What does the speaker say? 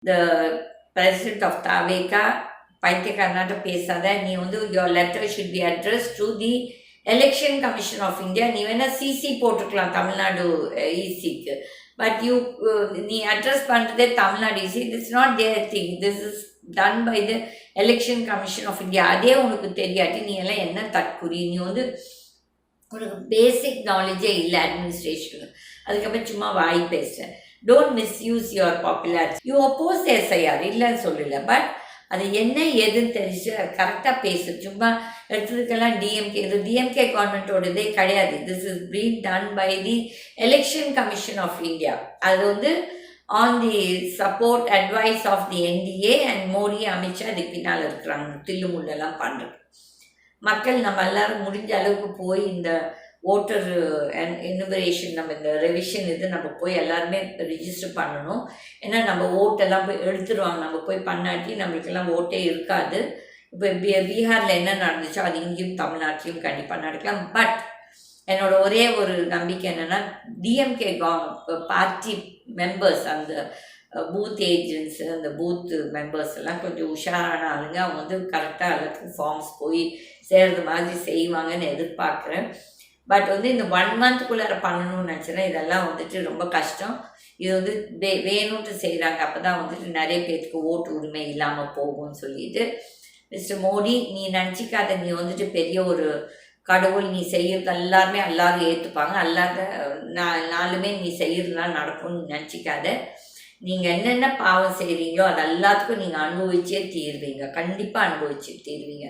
the president of Taveka, பைத்தியக்காரனாட்ட பேசாத, நீ வந்து your letter should be addressed to the election commission of India. நீ வேணா சிசி போட்டிருக்கலாம் தமிழ்நாடு இசிக்கு, பட் நீ அட்ரஸ் பண்ணுறதே Tamil Nadu EC. This not their thing, this is done by the election commission of India. அதே உனக்கு தெரியாட்டி நீ எல்லாம் என்ன தற்குறி? நீ வந்து உனக்கு பேசிக் நாலேஜே இல்லை அட்மினிஸ்ட்ரேஷன், அதுக்கப்புறம் சும்மா வாய் பேசுகிறேன். Don't misuse your popularity. You oppose SIR இல்லைன்னு சொல்லல, பட் அது என்ன எதுன்னு தெரிஞ்சு கரெக்டாக பேசு. சும்மா எடுத்ததுக்கெல்லாம் டிஎம்கே, இது டிஎம்கே கவர்மெண்ட்டோட இதே கிடையாது. This is been done by the election commission of India. அது வந்து on the support advice of the NDA and Modi, Amit Shah இதுக்கு பின்னால் இருக்கிறாங்க தில்லுமுள்ளெல்லாம் பண்ணுறது. மக்கள் நம்ம எல்லாரும் முடிஞ்ச அளவுக்கு போய் இந்த ஓட்டர் எனுமரேஷன், நம்ம இந்த ரெவிஷன் இது நம்ம போய் எல்லாருமே ரிஜிஸ்டர் பண்ணணும். ஏன்னா நம்ம ஓட்டெல்லாம் போய் எடுத்துருவாங்க, நம்ம போய் பண்ணாட்டி நம்மளுக்கெல்லாம் ஓட்டே இருக்காது. இப்போ பீகாரில் என்ன நடந்துச்சோ அது இங்கேயும் தமிழ்நாட்டிலையும் கண்டிப்பாக நடக்கலாம். பட் என்னோட ஒரே ஒரு நம்பிக்கை என்னென்னா, டிஎம்கே பார்ட்டி மெம்பர்ஸ், அந்த பூத் ஏஜென்ட்ஸு, அந்த பூத் மெம்பர்ஸ் எல்லாம் கொஞ்சம் உஷாரான ஆளுங்க. அவங்க வந்து கரெக்டாக எல்லாத்துக்கும் ஃபார்ம்ஸ் போய் சேர்றது மாதிரி செய்வாங்கன்னு எதிர்பார்க்குறேன். பட் வந்து இந்த 1 மந்த்துக்குள்ளார பண்ணணும்னு நினச்சேன்னா இதெல்லாம் வந்துட்டு ரொம்ப கஷ்டம். இது வந்து வேணும்ட்டு செய்கிறாங்க. அப்போ தான் வந்துட்டு நிறைய பேருக்கு ஓட்டு உரிமை இல்லாமல் போகும்னு சொல்லிட்டு, மிஸ்டர் மோடி நீ நினச்சிக்காத, நீ வந்துட்டு பெரிய ஒரு கடவுள், நீ செய்யறது எல்லாருமே எல்லாரும் ஏற்றுப்பாங்க, அல்லாத நாளுமே நீ செய்யறதுலாம் நடக்கும்னு நினச்சிக்காத. நீங்கள் என்னென்ன பாவம் செய்கிறீங்களோ அது எல்லாத்துக்கும் நீங்கள் அனுபவிச்சே தீர்வீங்க, கண்டிப்பாக அனுபவிச்சு தீர்வீங்க.